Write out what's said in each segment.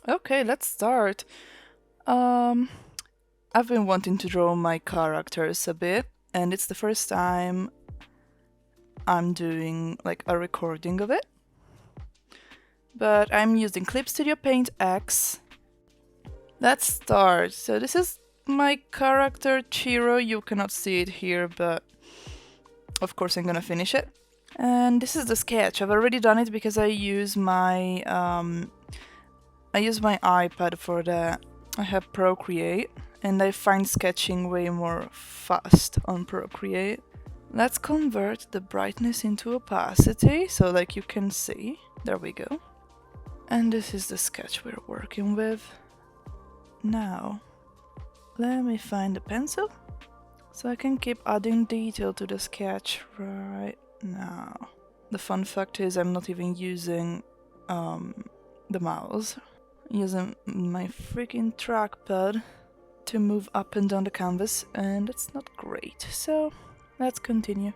Okay, let's start. Um, I've been wanting to draw my characters a bit, and it's the first time I'm doing like a recording of it. But I'm using Clip Studio Paint X. Let's start. So this is my character Chiro. You cannot see it here, but of course I'm gonna finish it. And this is the sketch. I've already done it because I use my iPad for that. I have Procreate, and I find sketching way more fast on Procreate. Let's convert the brightness into opacity so like you can see. There we go. And this is the sketch we're working with. Now, let me find the pencil so I can keep adding detail to the sketch right now. The fun fact is I'm not even using the mouse. I'm using my freaking trackpad to move up and down the canvas, and it's not great. So let's continue.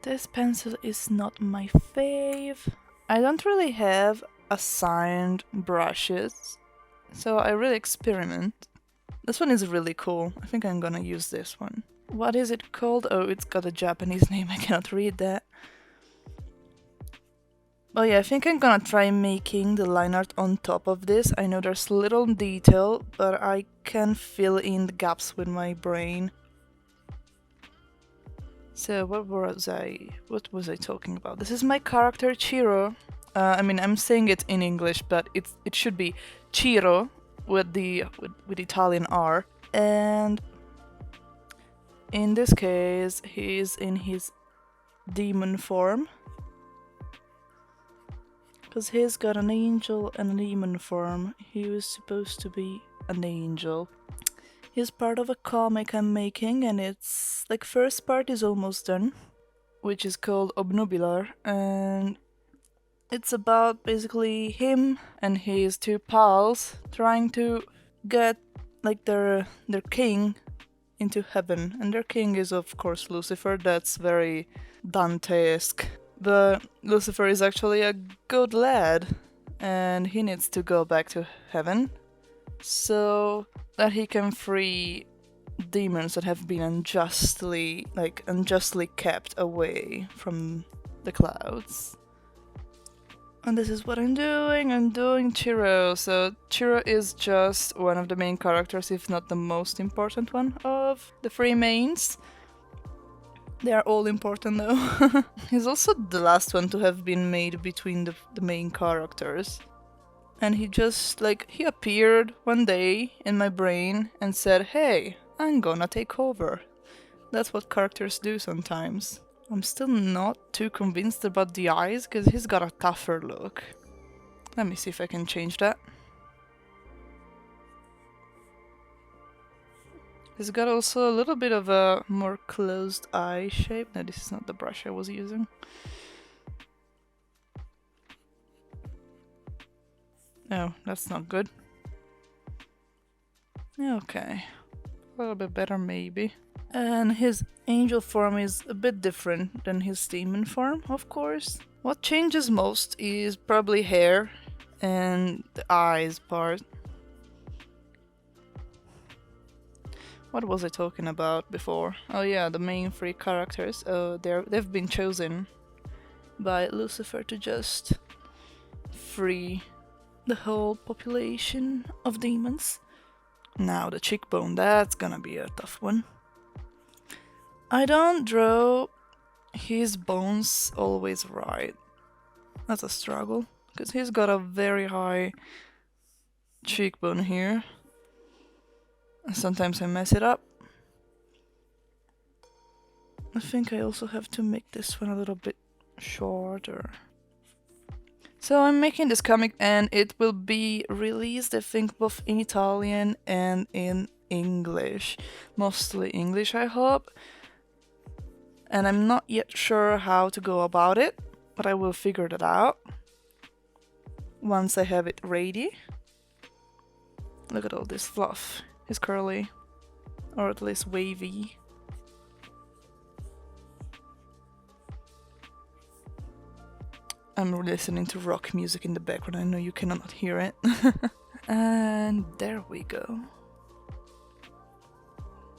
This pencil is not my fave. I don't really have assigned brushes, so I really experiment. This one is really cool. I think I'm gonna use this one. What is it called? Oh, it's got a Japanese name. I cannot read that. Oh yeah, I think I'm gonna try making the line art on top of this. I know there's little detail, but I can fill in the gaps with my brain. So what was I talking about? This is my character Chiro. I'm saying it in English, but it should be Chiro with the Italian R. And in this case, he's in his demon form. Because he's got an angel and a demon form. He was supposed to be an angel. He's part of a comic I'm making, and it's like first part is almost done, which is called Obnubilar, and it's about basically him and his two pals trying to get like their king into heaven, and their king is of course Lucifer. That's very Dante-esque. But Lucifer is actually a good lad, and he needs to go back to heaven so that he can free demons that have been unjustly kept away from the clouds. And this is what I'm doing. I'm doing Chiro. So Chiro is just one of the main characters, if not the most important one of the three mains. They are all important though. He's also the last one to have been made between the main characters. And he just, he appeared one day in my brain and said, hey, I'm gonna take over. That's what characters do sometimes. I'm still not too convinced about the eyes, because he's got a tougher look. Let me see if I can change that. He's got also a little bit of a more closed eye shape. No, this is not the brush I was using. No, that's not good. Okay. A little bit better maybe. And his angel form is a bit different than his demon form, of course. What changes most is probably hair and the eyes part. What was I talking about before? Oh yeah, the main three characters. They've been chosen by Lucifer to just free the whole population of demons. Now the cheekbone, that's gonna be a tough one. I don't draw his bones always right. That's a struggle, because he's got a very high cheekbone here. Sometimes I mess it up. I think I also have to make this one a little bit shorter. So I'm making this comic, and it will be released, I think, both in Italian and in English. Mostly English, I hope. And I'm not yet sure how to go about it, but I will figure that out once I have it ready. Look at all this fluff. It's curly, or at least wavy. I'm listening to rock music in the background. I know you cannot hear it. And there we go.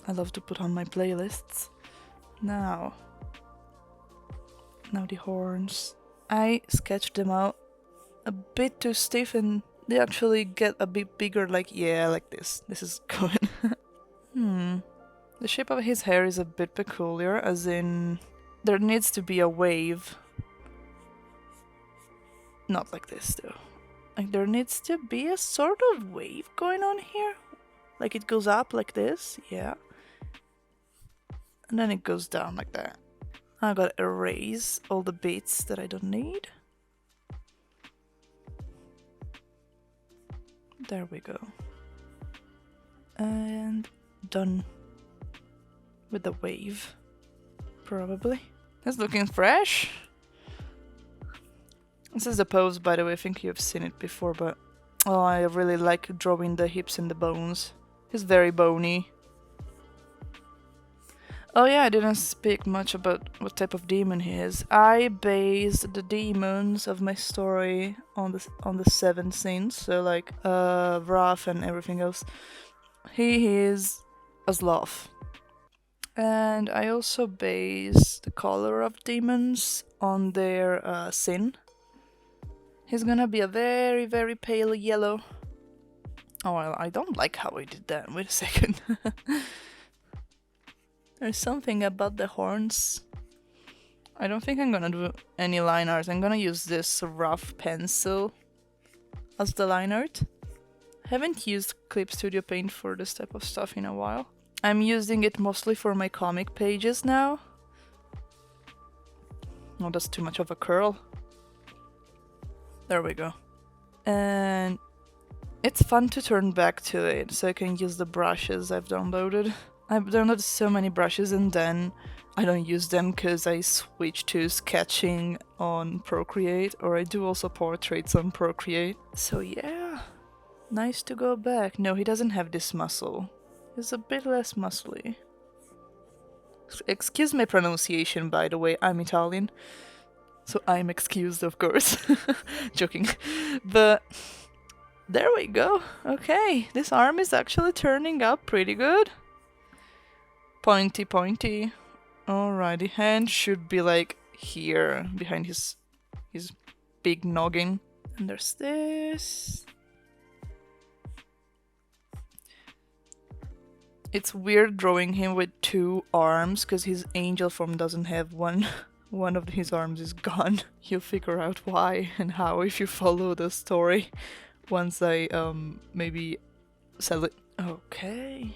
I love to put on my playlists. Now the horns. I sketched them out a bit too stiff and they actually get a bit bigger, like, yeah, like this. This is good. The shape of his hair is a bit peculiar, as in there needs to be a wave. Not like this though. Like there needs to be a sort of wave going on here. Like it goes up like this, yeah. And then it goes down like that. I gotta erase all the bits that I don't need. There we go. And done with the wave. Probably. It's looking fresh. This is the pose, by the way. I think you've seen it before, but oh, I really like drawing the hips and the bones. He's very bony. Oh yeah, I didn't speak much about what type of demon he is. I based the demons of my story on the 7 scenes, so like Wrath and everything else. He is a sloth. And I also base the color of demons on their sin. He's gonna be a very, very pale yellow. Oh, well, I don't like how I did that. Wait a second. There's something about the horns. I don't think I'm gonna do any line art. I'm gonna use this rough pencil as the line art. I haven't used Clip Studio Paint for this type of stuff in a while. I'm using it mostly for my comic pages now. Oh, that's too much of a curl. There we go. And it's fun to turn back to it, so I can use the brushes I've downloaded. I've downloaded so many brushes and then I don't use them because I switch to sketching on Procreate, or I do also portraits on Procreate. So yeah, nice to go back. No, he doesn't have this muscle. He's a bit less muscly. Excuse my pronunciation, by the way, I'm Italian. So I'm excused, of course. Joking. But there we go. Okay, this arm is actually turning out pretty good. Pointy, pointy. Alrighty, hand should be like here, behind his big noggin. And there's this. It's weird drawing him with 2 arms, because his angel form doesn't have one. One of his arms is gone. You'll figure out why and how if you follow the story once I maybe sell it. Okay.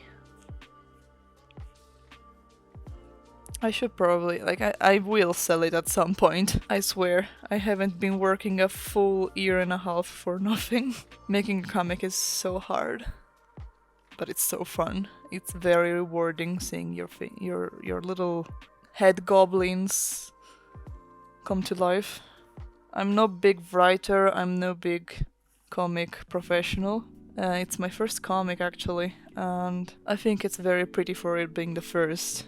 I should probably, like, I will sell it at some point, I swear. I haven't been working a full year and a half for nothing. Making a comic is so hard, but it's so fun. It's very rewarding seeing your little head goblins come to life. I'm no big writer, I'm no big comic professional. It's my first comic actually, and I think it's very pretty for it being the first.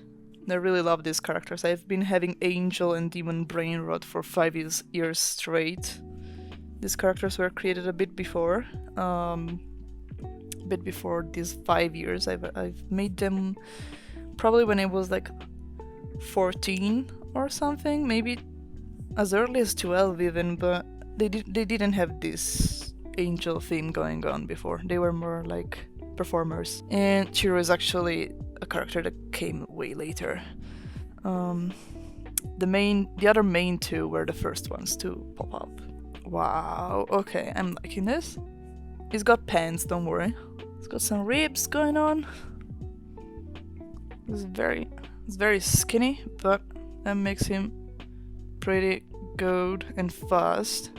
I really love these characters. I've been having Angel and Demon Brainrot for 5 years straight. These characters were created a bit before these 5 years. I've made them probably when I was like 14 or something, maybe as early as 12 even, but they didn't have this angel theme going on before. They were more like performers. And Chiro is actually a character that came way later. The other main 2 were the first ones to pop up. Wow, okay, I'm liking this. He's got pants, don't worry. He's got some ribs going on. He's very skinny, but that makes him pretty good and fast.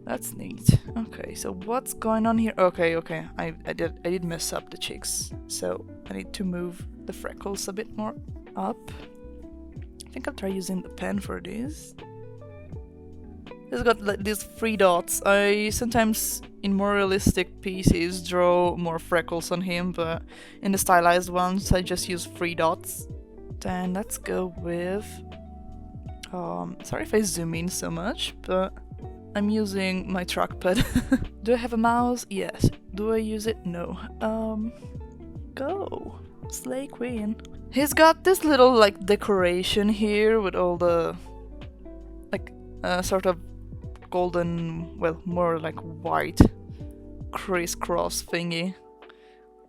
That's neat. Okay, so what's going on here? Okay, I did mess up the cheeks, so I need to move the freckles a bit more up. I think I'll try using the pen for this. He's got like these 3 dots. I sometimes, in more realistic pieces, draw more freckles on him, but in the stylized ones, I just use 3 dots. Then let's go with Sorry if I zoom in so much, but I'm using my trackpad. Do I have a mouse? Yes. Do I use it? No. Go. Slay Queen. He's got this little like decoration here with all the like sort of golden, well, more like white crisscross thingy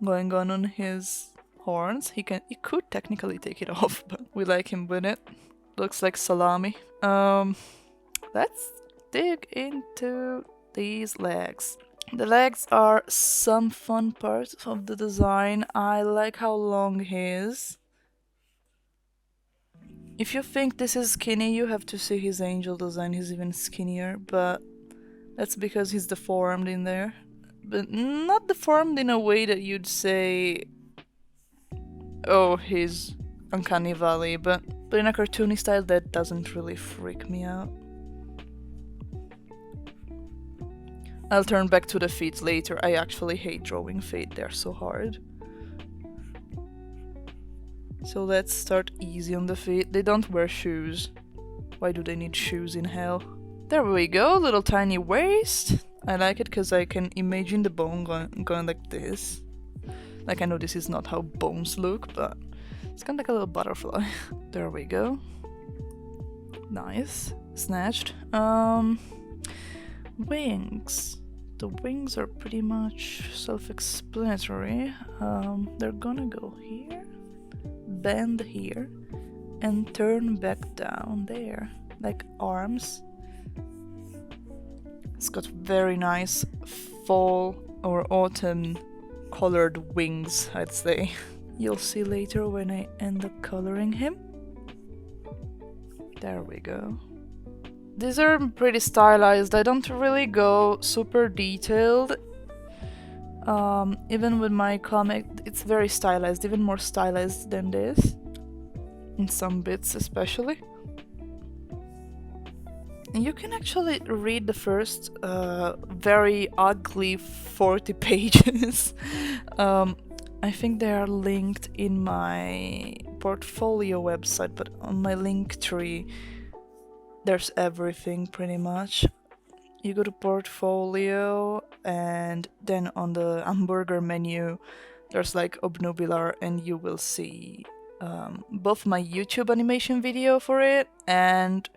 going on his horns. He could technically take it off, but we like him with it. Looks like salami. Let's dig into these legs. The legs are some fun parts of the design. I like how long he is. If you think this is skinny, you have to see his angel design. He's even skinnier, but that's because he's deformed in there. But not deformed in a way that you'd say, oh, he's Uncanny Valley, but in a cartoony style that doesn't really freak me out. I'll turn back to the feet later. I actually hate drawing feet, they're so hard. So let's start easy on the feet. They don't wear shoes. Why do they need shoes in hell? There we go, little tiny waist. I like it because I can imagine the bone going like this. Like, I know this is not how bones look, but it's kind of like a little butterfly. There we go. Nice. Snatched. Wings. The wings are pretty much self-explanatory. They're gonna go here, bend here, and turn back down there, like arms. It's got very nice fall or autumn colored wings, I'd say. You'll see later when I end up coloring him. There we go. These are pretty stylized. I don't really go super detailed. Even with my comic, it's very stylized, even more stylized than this. In some bits especially. You can actually read the first very ugly 40 pages. I think they are linked in my portfolio website, but on my Linktree there's everything pretty much. You go to portfolio and then on the hamburger menu there's like obnubilar, and you will see both my YouTube animation video for it and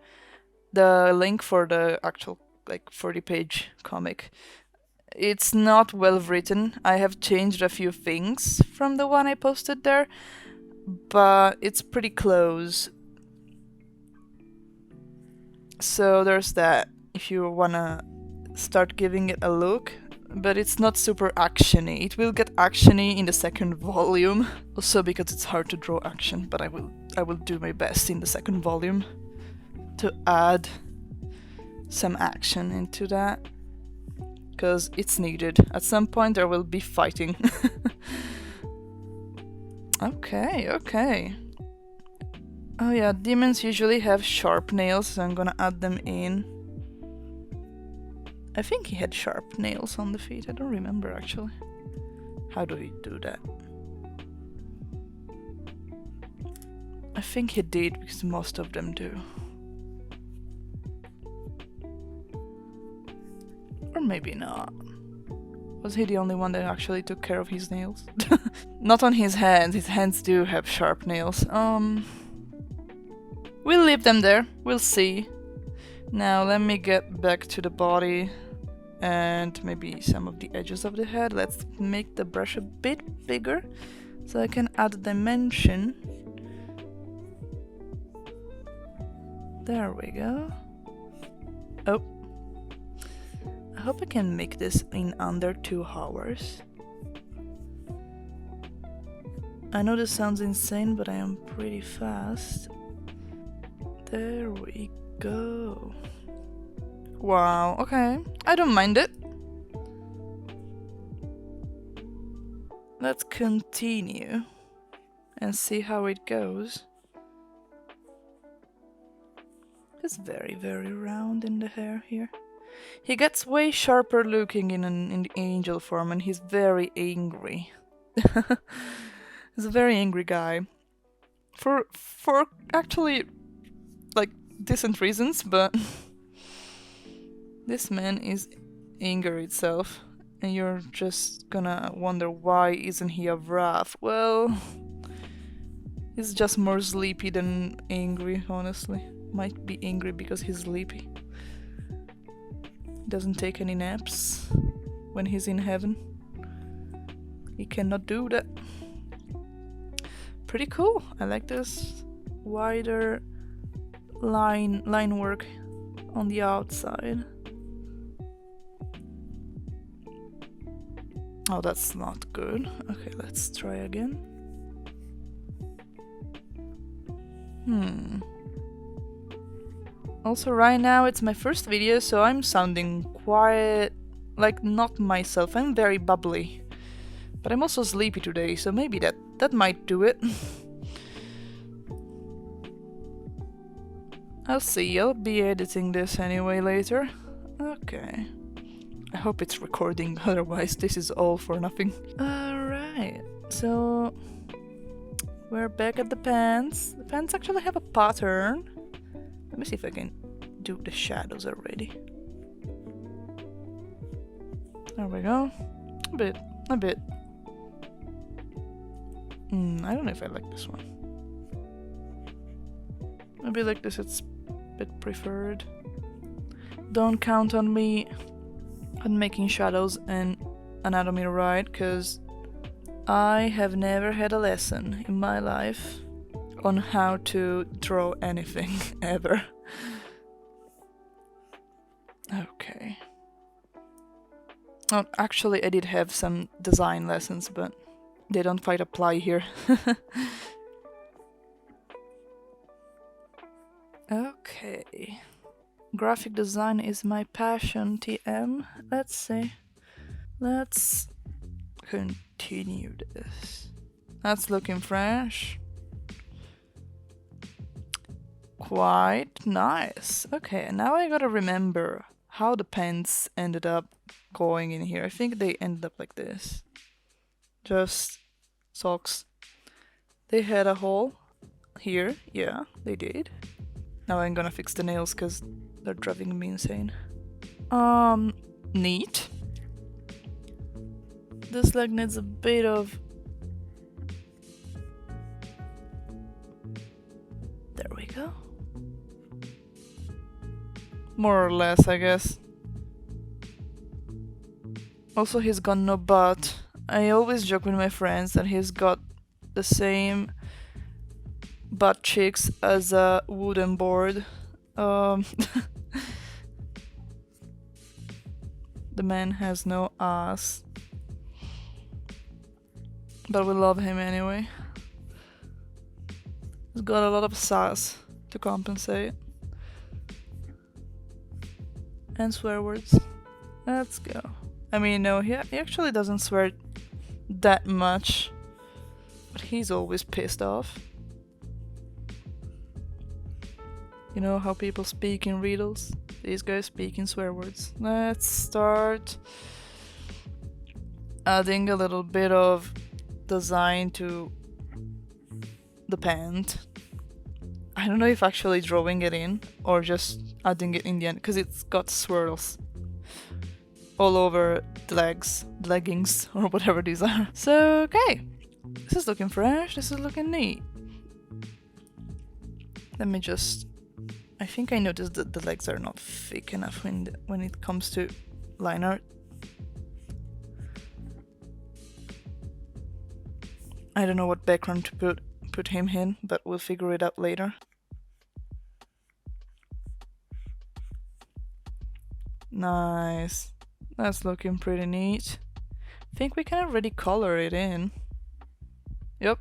the link for the actual like 40-page comic. It's not well written. I have changed a few things from the one I posted there, but it's pretty close. So there's that, if you wanna start giving it a look, but it's not super actiony. It will get actiony in the second volume, also because it's hard to draw action, but I will do my best in the second volume to add some action into that, because it's needed. At some point there will be fighting. Okay. Oh yeah, demons usually have sharp nails, so I'm gonna add them in. I think he had sharp nails on the feet, I don't remember actually. How do he do that? I think he did, because most of them do. Or maybe not. Was he the only one that actually took care of his nails? Not on his hands do have sharp nails. We'll leave them there, we'll see. Now let me get back to the body and maybe some of the edges of the head. Let's make the brush a bit bigger so I can add dimension. There we go. Oh. I hope I can make this in under 2 hours. I know this sounds insane, but I am pretty fast. There we go. Wow, okay. I don't mind it. Let's continue and see how it goes. It's very, very round in the hair here. He gets way sharper looking in the angel form, and he's very angry. He's a very angry guy. For actually, like, decent reasons, but this man is anger itself, and you're just gonna wonder why isn't he a wrath? Well, he's just more sleepy than angry, honestly. Might be angry because he's sleepy. Doesn't take any naps when he's in heaven. He cannot do that. Pretty cool. I like this wider line work on the outside. Oh, that's not good. Okay, let's try again. Also, right now it's my first video, so I'm sounding quiet, like not myself. I'm very bubbly. But I'm also sleepy today, so maybe that might do it. I'll see. I'll be editing this anyway later. Okay. I hope it's recording, otherwise this is all for nothing. Alright, so we're back at the pants. The pants actually have a pattern. Let me see if I can do the shadows already. There we go. A bit. I don't know if I like this one. Maybe like this, it's a bit preferred. Don't count on me on making shadows and anatomy right, because I have never had a lesson in my life on how to draw anything ever. Okay. Oh, actually, I did have some design lessons, but they don't quite apply here. Okay. Graphic design is my passion, TM. Let's see. Let's continue this. That's looking fresh. Quite nice. Okay, now I gotta remember how the pants ended up going in here. I think they ended up like this. Just socks. They had a hole here. Yeah, they did. Now I'm gonna fix the nails because they're driving me insane. Neat. This leg needs a bit of... There we go. More or less, I guess. Also, he's got no butt. I always joke with my friends that he's got the same butt cheeks as a wooden board. The man has no ass. But we love him anyway. He's got a lot of sass to compensate. And swear words. Let's go. I mean, no, he actually doesn't swear that much. But he's always pissed off. You know how people speak in riddles? These guys speak in swear words. Let's start adding a little bit of design to the pant. I don't know if actually drawing it in or just adding it in the end, because it's got swirls all over the legs, leggings, or whatever these are. So, okay. This is looking fresh, this is looking neat. Let me just... I think I noticed that the legs are not thick enough when it comes to line art. I don't know what background to put him in, but we'll figure it out later. Nice. That's looking pretty neat. I think we can already color it in. Yep.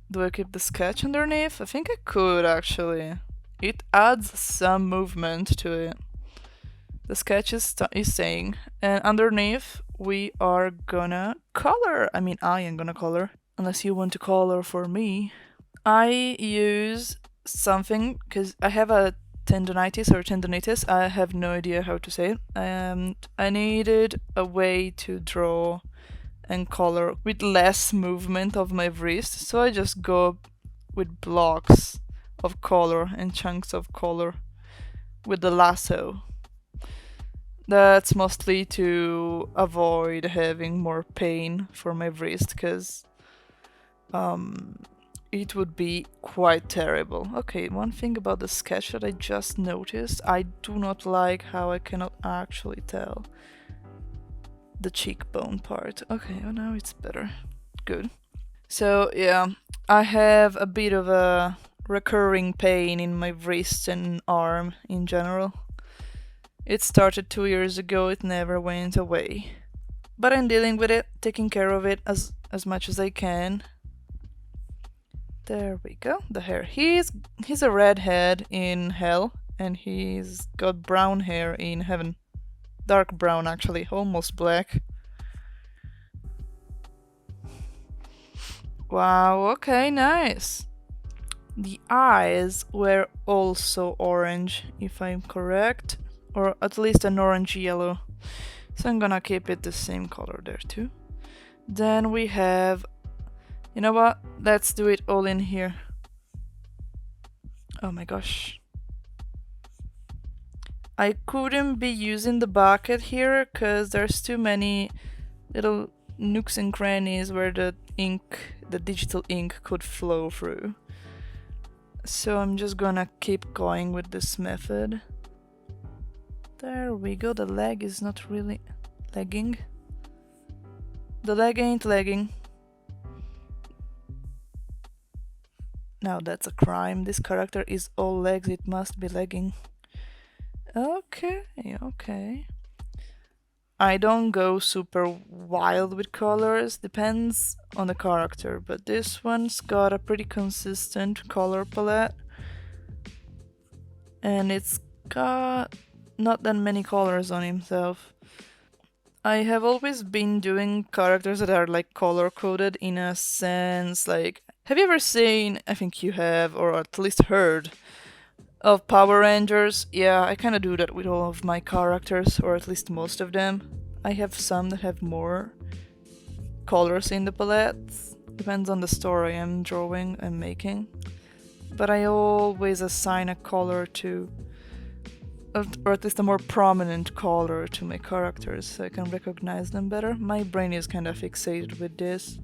Do I keep the sketch underneath? I think I could actually. It adds some movement to it. The sketch is saying, and underneath we are gonna color. I mean, I am gonna color, unless you want to color for me. I use something because I have a tendonitis. I have no idea how to say it. I needed a way to draw and color with less movement of my wrist, so I just go with blocks of color and chunks of color with the lasso. That's mostly to avoid having more pain for my wrist, because it would be quite terrible. Okay, one thing about the sketch that I just noticed, I do not like how I cannot actually tell the cheekbone part. Okay, oh, now it's better. Good. So yeah, I have a bit of a recurring pain in my wrist and arm in general. It started 2 years ago, it never went away. But I'm dealing with it, taking care of it as much as I can. There we go, the hair. He's a redhead in hell, and he's got brown hair in heaven. Dark brown, actually, almost black. Wow, okay, nice. The eyes were also orange, if I'm correct, or at least an orange yellow. So I'm gonna keep it the same color there too. Then we have, you know what? Let's do it all in here. Oh my gosh. I couldn't be using the bucket here because there's too many little nooks and crannies where the ink, the digital ink, could flow through. So I'm just gonna keep going with this method. There we go, the leg is not really lagging. The leg ain't lagging. Now that's a crime, this character is all legs, it must be lagging. Okay, okay. I don't go super wild with colors, depends on the character, but this one's got a pretty consistent color palette. And it's got not that many colors on himself. I have always been doing characters that are like color coded in a sense, like, have you ever seen, I think you have, or at least heard, of Power Rangers? Yeah, I kinda do that with all of my characters, or at least most of them. I have some that have more colors in the palettes, depends on the story I'm drawing and making. But I always assign a color to, or at least a more prominent color to my characters so I can recognize them better. My brain is kind of fixated with this.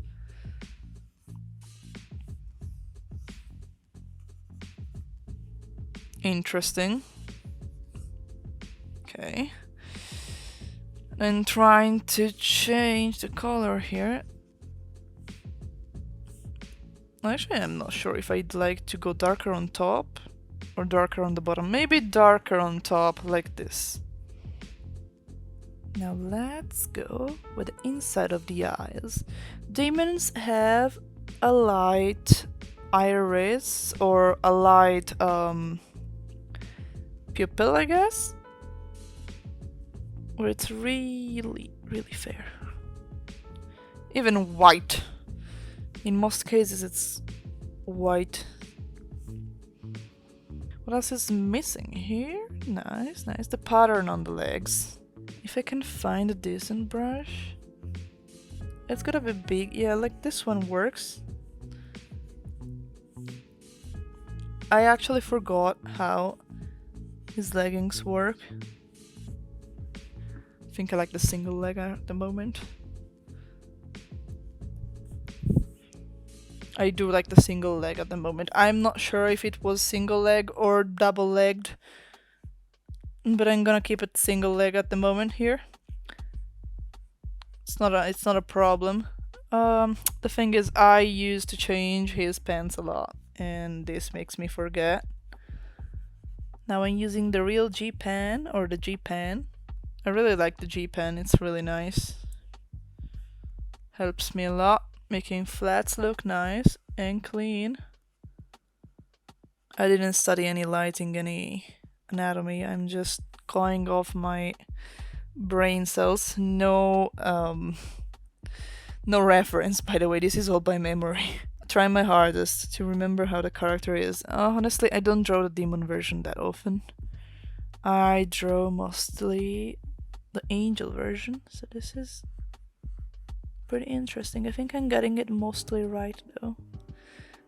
Interesting. Okay. And trying to change the color here. Actually, I'm not sure if I'd like to go darker on top or darker on the bottom. Maybe darker on top, like this. Now let's go with the inside of the eyes. Demons have a light iris or a light pupil, I guess, where it's really, really fair. Even white. In most cases it's white. What else is missing here? Nice, nice. The pattern on the legs. If I can find a decent brush. It's gotta be big. Yeah, like this one works. I actually forgot how his leggings work. I think I like the single leg at the moment. I do like the single leg at the moment. I'm not sure if it was single leg or double legged, but I'm gonna keep it single leg at the moment here. It's not a problem. The thing is, I used to change his pants a lot, and this makes me forget. Now I'm using the real G-Pen, or the G-Pen. I really like the G-Pen, it's really nice. Helps me a lot, making flats look nice and clean. I didn't study any lighting, any anatomy, I'm just going off my brain cells. No reference, by the way, this is all by memory. Try my hardest to remember how the character is. Honestly, I don't draw the demon version that often. I draw mostly the angel version, so this is pretty interesting. I think I'm getting it mostly right though.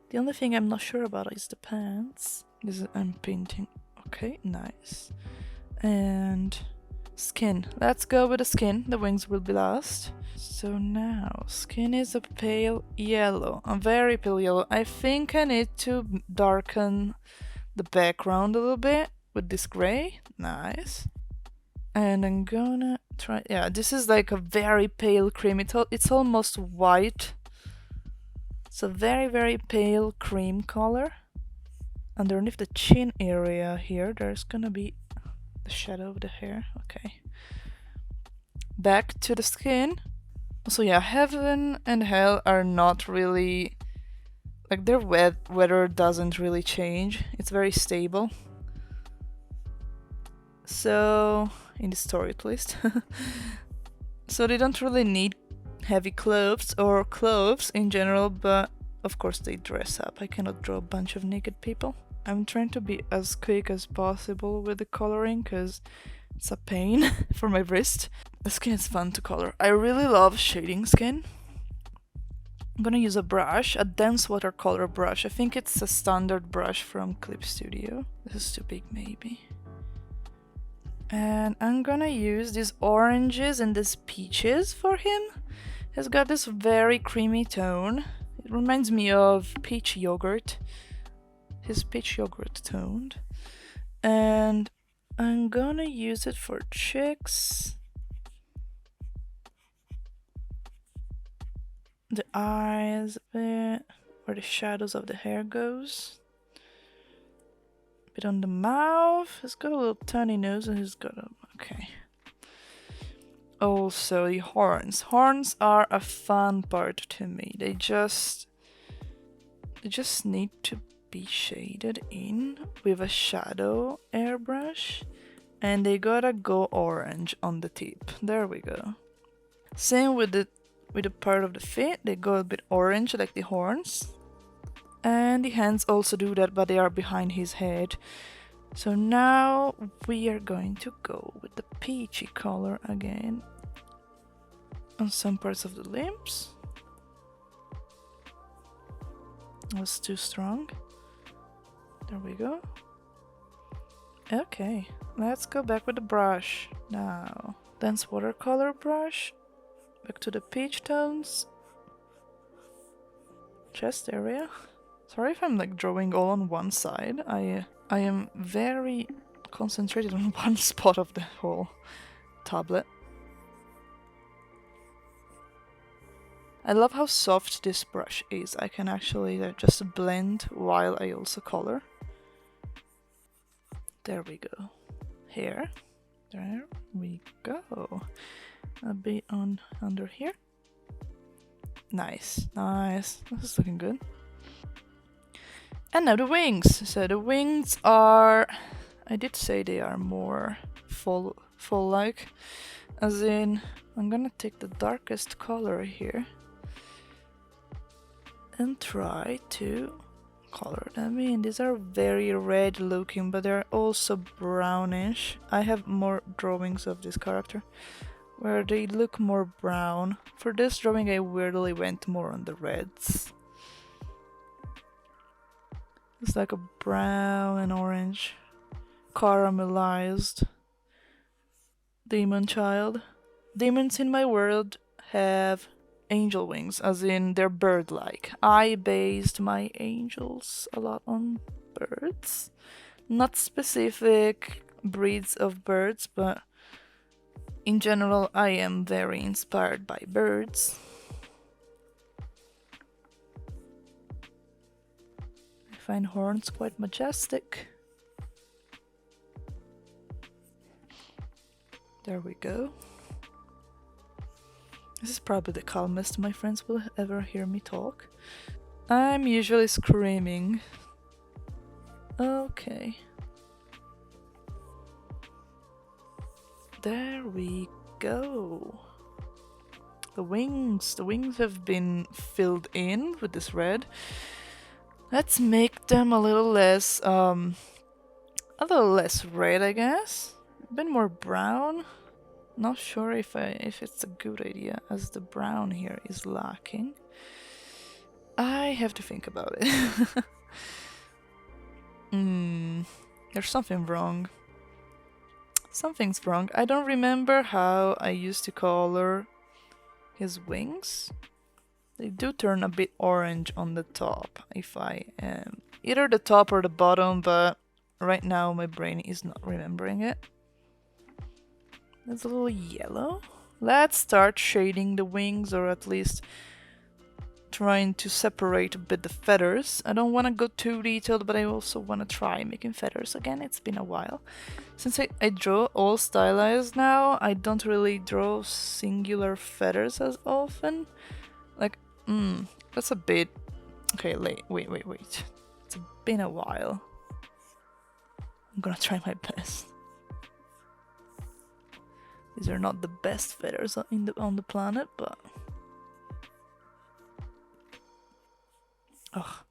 The only thing I'm not sure about is the pants. This is, I'm painting. Okay, nice. And skin. Let's go with the skin. The wings will be last. So now, skin is a pale yellow. A very pale yellow. I think I need to darken the background a little bit with this gray. Nice. And I'm gonna try... Yeah, this is like a very pale cream. It's almost white. It's a very, very pale cream color. Underneath the chin area here, there's gonna be the shadow of the hair. Okay. Back to the skin. So yeah, heaven and hell are not really... Like, their weather doesn't really change. It's very stable. So, in the story at least. So they don't really need heavy clothes or clothes in general, but of course they dress up. I cannot draw a bunch of naked people. I'm trying to be as quick as possible with the coloring because it's a pain for my wrist. The skin is fun to color. I really love shading skin. I'm gonna use a brush, a dense watercolor brush. I think it's a standard brush from Clip Studio. This is too big maybe. And I'm gonna use these oranges and these peaches for him. He's got this very creamy tone. It reminds me of peach yogurt. His peach yogurt toned. And I'm gonna use it for cheeks. The eyes a bit, where the shadows of the hair goes. A bit on the mouth. He's got a little tiny nose and he's got a... okay. Also, the horns. Horns are a fun part to me. They just need to be shaded in with a shadow airbrush. And they gotta go orange on the tip. There we go. Same with the part of the feet. They go a bit orange like the horns. And the hands also do that, but they are behind his head. So now we are going to go with the peachy color again on some parts of the limbs. That was too strong. There we go. Okay, let's go back with the brush now. Dense watercolor brush. Back to the peach tones. Chest area. Sorry if I'm like drawing all on one side. I am very concentrated on one spot of the whole tablet. I love how soft this brush is. I can actually just blend while I also color. There we go. Here. There we go. A bit on under here. Nice, nice. This is looking good. And now the wings. So the wings are... I did say they are more full-like. As in, I'm gonna take the darkest color here and try to color them in. These are very red looking, but they're also brownish. I have more drawings of this character where they look more brown. For this drawing I weirdly went more on the reds. It's like a brown and orange caramelized demon child. Demons in my world have angel wings, as in they're bird-like. I based my angels a lot on birds. Not specific breeds of birds, but in general I am very inspired by birds. I find horns quite majestic. There we go. This is probably the calmest my friends will ever hear me talk. I'm usually screaming. Okay. There we go. The wings have been filled in with this red. Let's make them a little less red, I guess. A bit more brown. Not sure if it's a good idea, as the brown here is lacking. I have to think about it. There's something wrong. Something's wrong. I don't remember how I used to color his wings. They do turn a bit orange on the top if I am either the top or the bottom, but right now my brain is not remembering it. It's a little yellow. Let's start shading the wings, or at least trying to separate a bit the feathers. I don't want to go too detailed, but I also want to try making feathers again. It's been a while. Since I draw all stylized now, I don't really draw singular feathers as often. Like, that's a bit... Okay, wait. It's been a while. I'm gonna try my best. These are not the best feathers on the planet, but... Ugh.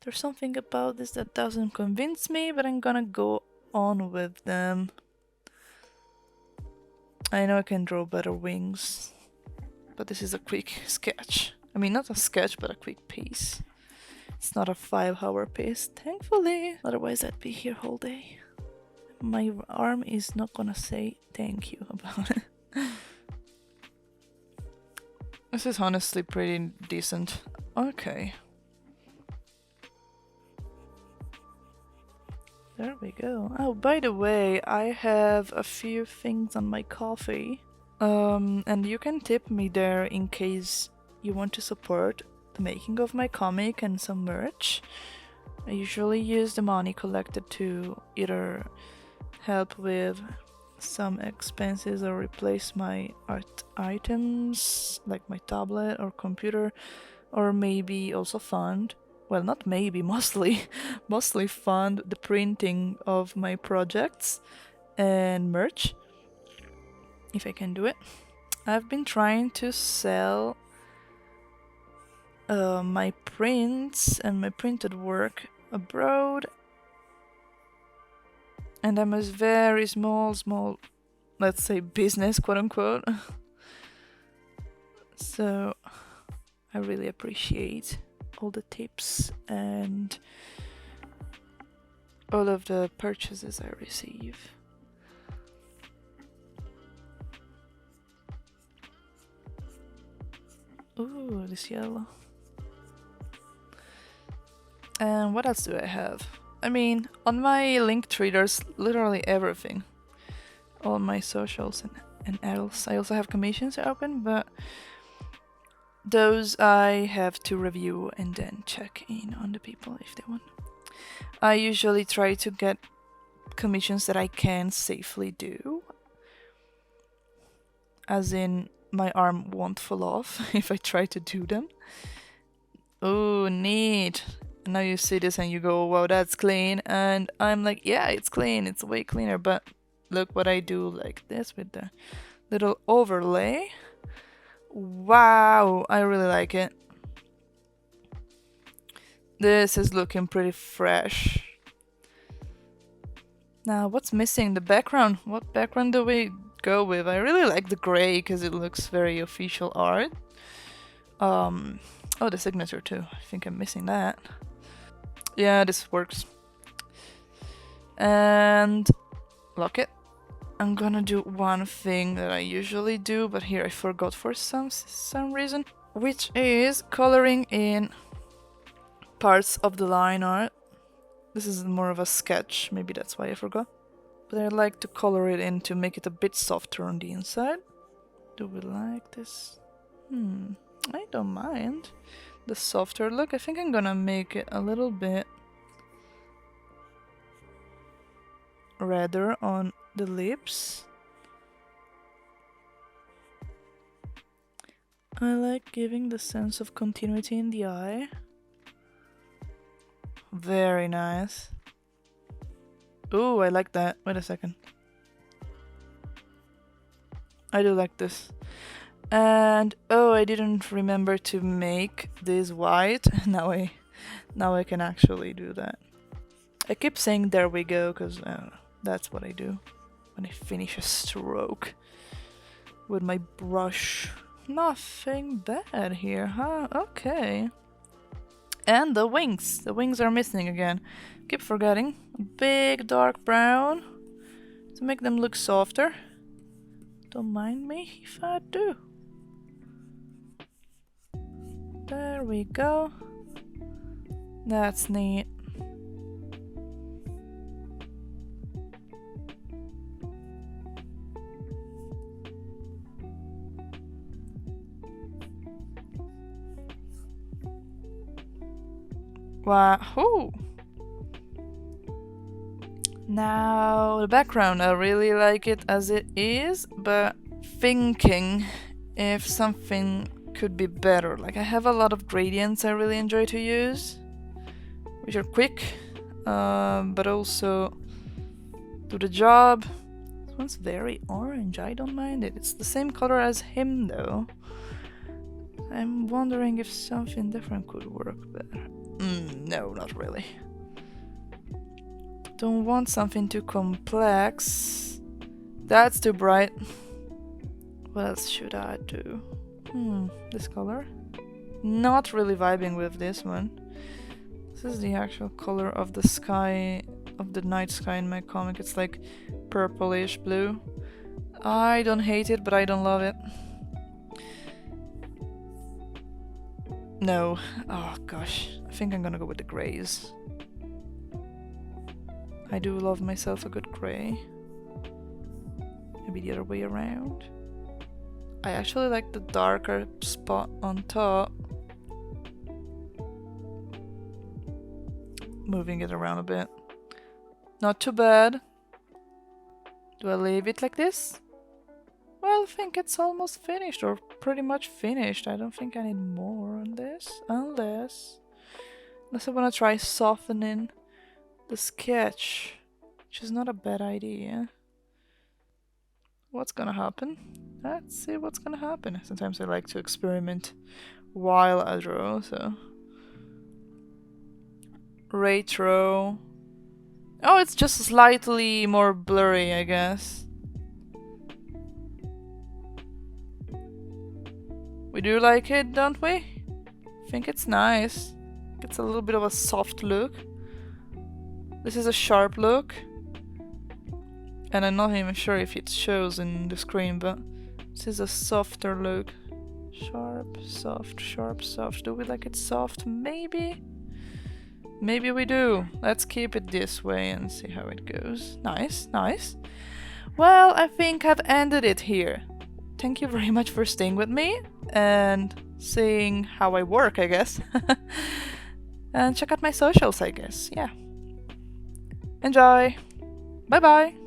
There's something about this that doesn't convince me, but I'm gonna go on with them. I know I can draw better wings, but this is a quick sketch. I mean, not a sketch, but a quick piece. It's not a 5-hour piece, thankfully. Otherwise, I'd be here all day. My arm is not gonna say thank you about it. This is honestly pretty decent. Okay. There we go. Oh, by the way, I have a few things on my coffee. And you can tip me there in case you want to support the making of my comic and some merch. I usually use the money collected to either help with some expenses or replace my art items like my tablet or computer, or maybe also fund, well, not maybe, mostly fund the printing of my projects and merch if I can do it. I've been trying to sell my prints and my printed work abroad, and I'm a very small, let's say, business, quote unquote. So I really appreciate all the tips and all of the purchases I receive. Ooh, this yellow. And what else do I have? I mean, on my Linktree there's literally everything. All my socials and else. I also have commissions open, but those I have to review and then check in on the people if they want. I usually try to get commissions that I can safely do. As in, my arm won't fall off if I try to do them. Oh, neat. Now you see this and you go, wow, that's clean. And I'm like, yeah, it's clean. It's way cleaner. But look what I do like this with the little overlay. Wow, I really like it. This is looking pretty fresh. Now, what's missing? The background. What background do we go with? I really like the gray because it looks very official art. Oh, the signature too. I think I'm missing that. Yeah, this works. And lock it. I'm gonna do one thing that I usually do, but here I forgot for some reason, which is coloring in parts of the line art. This is more of a sketch, maybe that's why I forgot. But I like to color it in to make it a bit softer on the inside. Do we like this? I don't mind the softer look. I think I'm gonna make it a little bit redder on the lips. I like giving the sense of continuity in the eye. Very nice. Ooh, I like that. Wait a second. I do like this. And oh, I didn't remember to make this white. Now I can actually do that. I keep saying there we go because that's what I do when I finish a stroke with my brush. Nothing bad here, huh? Okay. And the wings. The wings are missing again. Keep forgetting. Big dark brown to make them look softer. Don't mind me if I do. There we go. That's neat. Wahoo! Now the background, I really like it as it is, but thinking if something could be better. Like I have a lot of gradients I really enjoy to use, which are quick, but also do the job. This one's very orange, I don't mind it. It's the same color as him though. I'm wondering if something different could work better. No, not really. Don't want something too complex. That's too bright. What else should I do? This color? Not really vibing with this one. This is the actual color of the sky, of the night sky in my comic. It's like purplish blue. I don't hate it, but I don't love it. No. Oh gosh. I think I'm gonna go with the grays. I do love myself a good gray. Maybe the other way around. I actually like the darker spot on top. Moving it around a bit. Not too bad. Do I leave it like this? Well, I think it's almost finished, or pretty much finished. I don't think I need more on this, unless I want to try softening the sketch, which is not a bad idea. What's gonna happen? Let's see what's gonna happen. Sometimes I like to experiment while I draw, so. Retro. Oh, it's just slightly more blurry, I guess. We do like it, don't we? I think it's nice. It's a little bit of a soft look. This is a sharp look. And I'm not even sure if it shows in the screen, but this is a softer look. Sharp, soft, sharp, soft. Do we like it soft? Maybe? Maybe we do. Let's keep it this way and see how it goes. Nice, nice. Well, I think I've ended it here. Thank you very much for staying with me and seeing how I work, I guess. And check out my socials, I guess. Yeah. Enjoy. Bye bye.